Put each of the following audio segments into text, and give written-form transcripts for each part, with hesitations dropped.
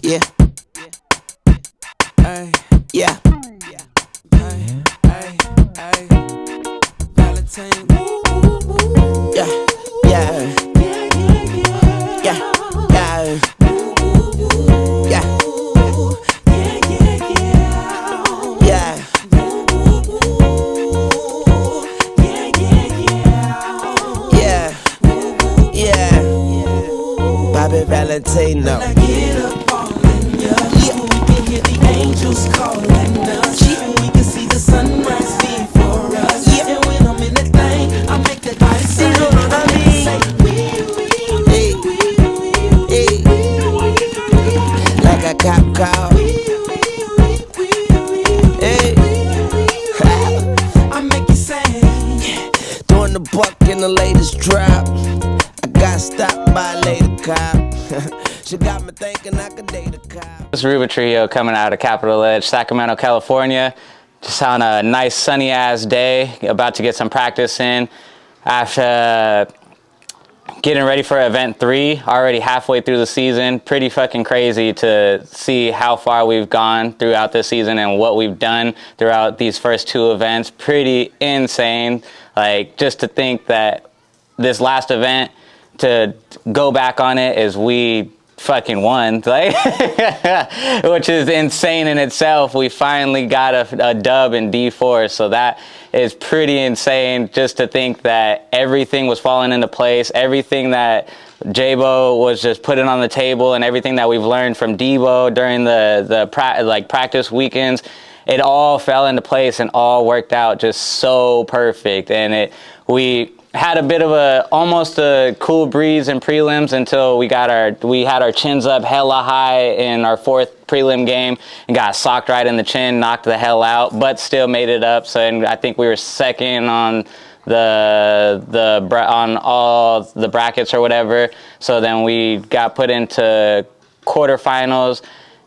Yeah. Ay, yeah. Ay, ay, ay. Valentine. Yeah, yeah. Yeah, yeah. Yeah. Yeah. Yeah. Yeah. Bobby Valentino. When I get up all in ya, we can hear the angels calling us. We can see the sunrise before us. And when I'm in that thing, I make that body say, like a cop car. Hey. I make you say, Doing the buck in the latest drop. I got stopped by a lady cop. She got me thinking I could date a cop. This is Ruben Trio coming out of Capital Edge, Sacramento, California. Just on a nice sunny ass day, about to get some practice in after getting ready for event 3, already halfway through the season. Pretty fucking crazy to see how far we've gone throughout this season and what we've done throughout these first 2 events. Pretty insane. Like, just to think that this last event, to go back on it, is we fucking won, like, which is insane in itself. We finally got a dub in D4, so that is pretty insane, just to think that everything was falling into place, everything that J-Bo was just putting on the table, and everything that we've learned from Debo during the practice weekends, it all fell into place and all worked out just so perfect. And we had a bit of almost a cool breeze in prelims until we had our chins up hella high in our 4th prelim game and got socked right in the chin, knocked the hell out, but still made it up. So, and I think we were second on on all the brackets or whatever. So then we got put into quarterfinals,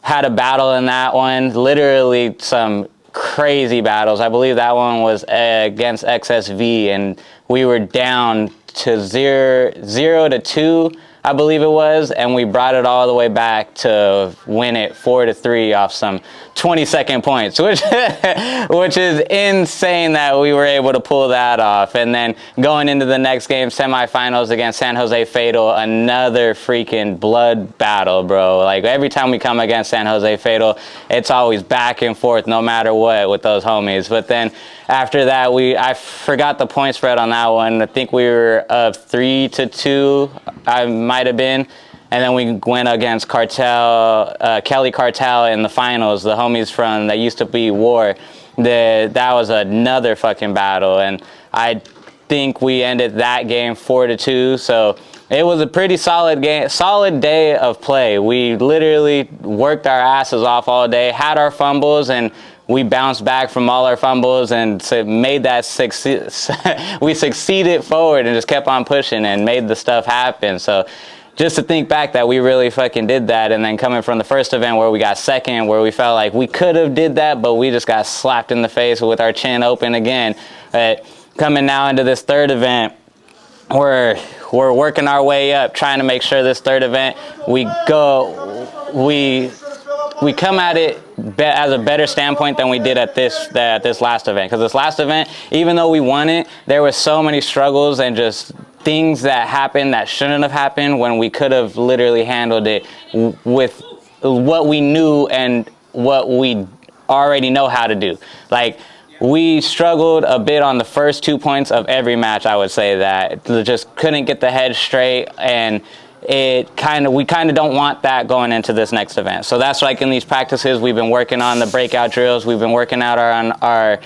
had a battle in that one, literally some crazy battles. I believe that one was against XSV, and we were down to 0-2, I believe it was, and we brought it all the way back to win it 4-3 off some 20-second points, which is insane that we were able to pull that off. And then going into the next game, semifinals against San Jose Fatal, another freaking blood battle, bro. Like, every time we come against San Jose Fatal, it's always back and forth, no matter what, with those homies. But then after that, I forgot the point spread on that one. I think we were up 3-2, I might have been. And then we went against Kelly Cartel in the finals, the homies from that used to be War. That was another fucking battle, and I think we ended that game 4-2. So it was a pretty solid game, solid day of play. We literally worked our asses off all day, had our fumbles, and we bounced back from all our fumbles and made that we succeeded forward and just kept on pushing and made the stuff happen. So just to think back that we really fucking did that, and then coming from the first event where we got second, where we felt like we could have did that, but we just got slapped in the face with our chin open again. But coming now into this 3rd event, we're working our way up, trying to make sure this 3rd event, we come at it as a better standpoint than we did at this last event. Because this last event, even though we won it, there were so many struggles and just things that happened that shouldn't have happened, when we could have literally handled it with what we knew and what we already know how to do. Like, we struggled a bit on the first 2 points of every match, I would say that. Just couldn't get the head straight, and we kind of don't want that going into this next event. So that's, like, in these practices, we've been working on the breakout drills, we've been working out our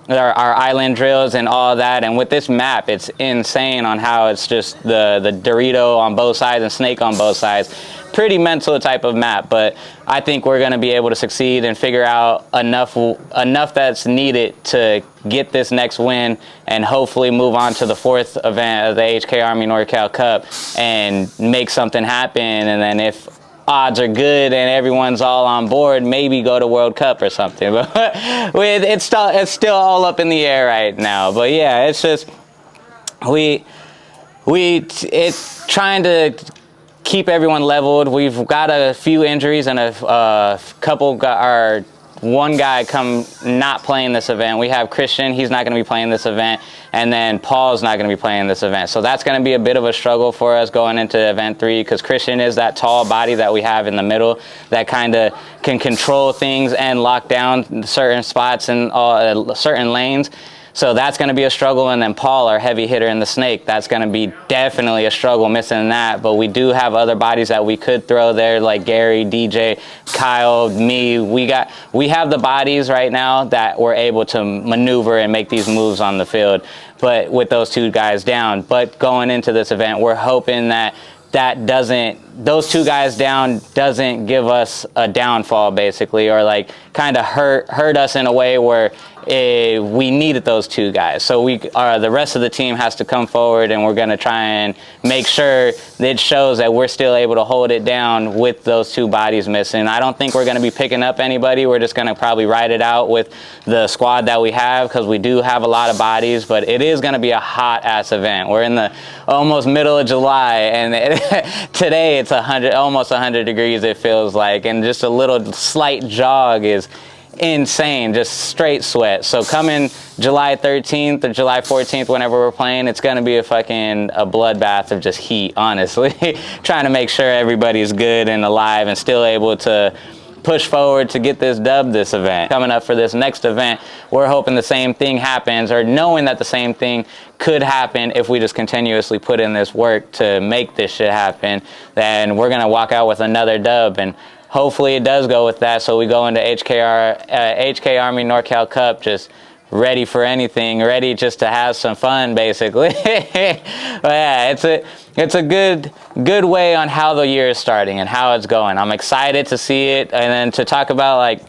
island drills and all that. And with this map, it's insane on how it's just the Dorito on both sides and Snake on both sides. Pretty mental type of map, but I think we're going to be able to succeed and figure out enough that's needed to get this next win and hopefully move on to the 4th event of the HK Army NorCal Cup and make something happen. And then if odds are good and everyone's all on board, maybe go to World Cup or something. But it's still all up in the air right now. But yeah, it's just it's trying to keep everyone leveled. We've got a few injuries and a couple one guy not playing this event. We have Christian, he's not going to be playing this event, and then Paul's not going to be playing this event. So that's going to be a bit of a struggle for us going into event 3, because Christian is that tall body that we have in the middle that kind of can control things and lock down certain spots and certain lanes. So that's going to be a struggle. And then Paul, our heavy hitter in the snake, that's going to be definitely a struggle missing that. But we do have other bodies that we could throw there, like Gary, DJ, Kyle, me. We have the bodies right now that we're able to maneuver and make these moves on the field, but with those 2 guys down. But going into this event, we're hoping that those 2 guys down doesn't give us a downfall, basically, or like kind of hurt us in a way where we needed those 2 guys. So the rest of the team has to come forward, and we're going to try and make sure that it shows that we're still able to hold it down with those 2 bodies missing. I don't think we're going to be picking up anybody. We're just going to probably ride it out with the squad that we have, because we do have a lot of bodies, but it is going to be a hot ass event. We're in the almost middle of July, and today it's almost 100 degrees, it feels like, and just a little slight jog is insane, just straight sweat. So coming July 13th or July 14th, whenever we're playing, it's going to be a bloodbath of just heat, honestly. Trying to make sure everybody's good and alive and still able to push forward to get this event. Coming up for this next event, we're hoping the same thing happens, or knowing that the same thing could happen if we just continuously put in this work to make this shit happen. Then we're going to walk out with another dub, and hopefully it does go with that, so we go into HK Army NorCal Cup just ready for anything, ready just to have some fun, basically. But yeah, it's a good way on how the year is starting and how it's going. I'm excited to see it, and then to talk about like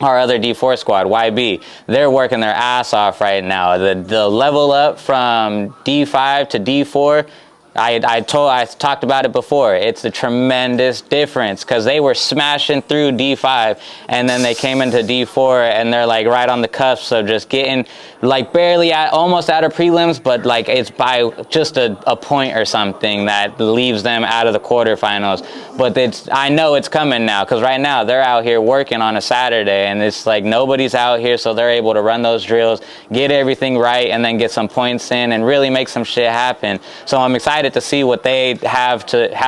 our other D4 squad, YB. They're working their ass off right now. The level up from D5 to D4, I talked about it before. It's a tremendous difference, because they were smashing through D5, and then they came into D4, and they're like right on the cusp of just getting like barely almost out of prelims, but like it's by just a point or something that leaves them out of the quarterfinals. But I know it's coming now, because right now they're out here working on a Saturday, and it's like nobody's out here, so they're able to run those drills, get everything right, and then get some points in and really make some shit happen. So I'm excited to see what they have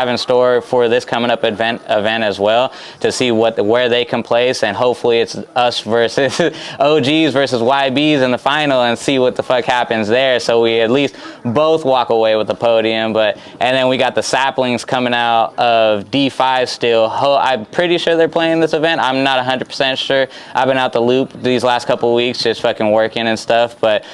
in store for this coming up event as well, to see where they can place, and hopefully it's us versus OGs versus YBs in the final, and see what the fuck happens there, so we at least both walk away with the podium. And then we got the saplings coming out of D5 still. I'm pretty sure they're playing this event. I'm not 100% sure. I've been out the loop these last couple of weeks just fucking working and stuff, but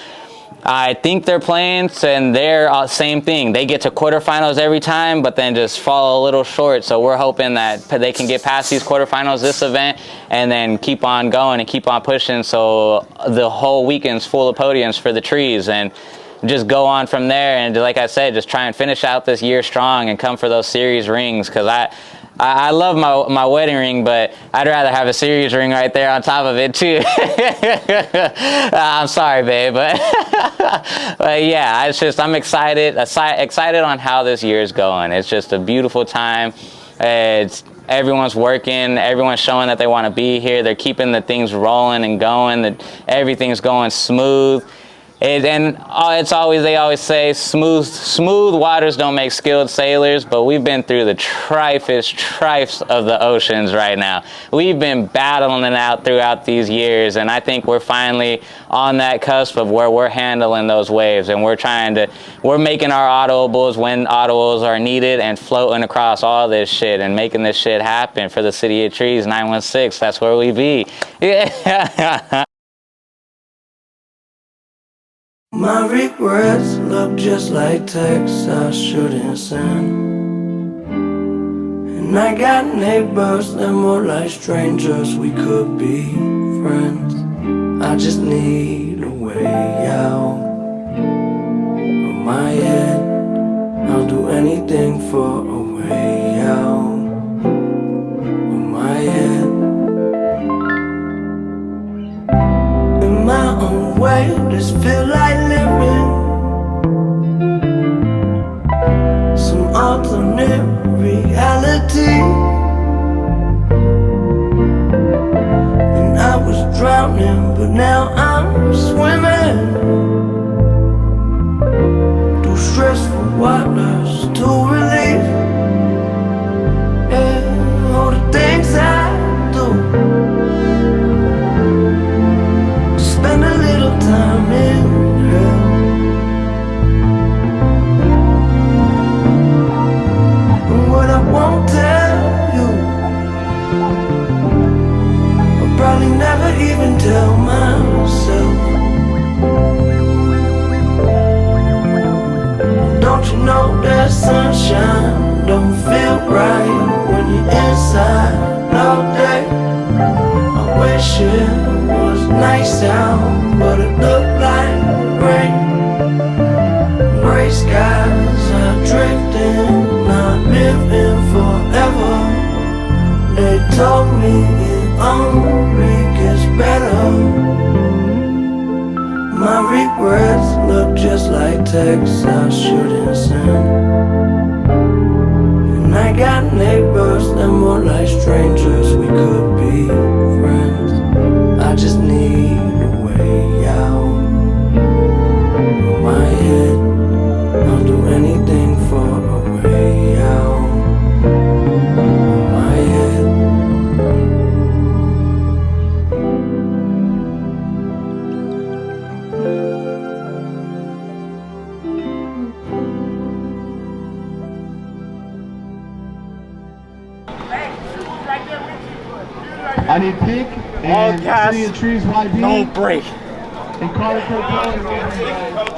I think they're playing, and they're same thing. They get to quarterfinals every time, but then just fall a little short. So we're hoping that they can get past these quarterfinals this event, and then keep on going and keep on pushing. So the whole weekend's full of podiums for the trees, and just go on from there. And like I said, just try and finish out this year strong and come for those series rings, because I love my wedding ring, but I'd rather have a series ring right there on top of it too. I'm sorry, babe, but yeah, I'm excited on how this year is going. It's just a beautiful time. Everyone's working, everyone's showing that they want to be here. They're keeping the things rolling and going. That everything's going smooth. They always say smooth waters don't make skilled sailors, but we've been through the trifes of the oceans right now. We've been battling it out throughout these years, and I think we're finally on that cusp of where we're handling those waves, and we're making our audibles when audibles are needed, and floating across all this shit and making this shit happen for the City of Trees 916. That's where we be. Yeah. My regrets look just like texts I shouldn't send, and I got neighbors that more like strangers. We could be friends. I just need a way out of my head. I'll do anything for a way out of my head. In my own way, just feel like living some alternate reality. And I was drowning, but now I'm swimming through stressful waters to relieve, yeah, all the things I do to spend a little time in hell. And what I won't tell you, I'll probably never even tell myself. Don't you know that sunshine don't feel right when you're inside all day? I wish it was nice out, but it looked like rain. Gray skies are drifting, not living forever. They told me it only gets better. My regrets look just like texts I shouldn't send. And I got neighbors that more like strangers, we could be friends. I just need a way out of my head. I'll do anything for a way out of my head. I need pink and All gas, City of Trees YB. no break. And Carter Coco.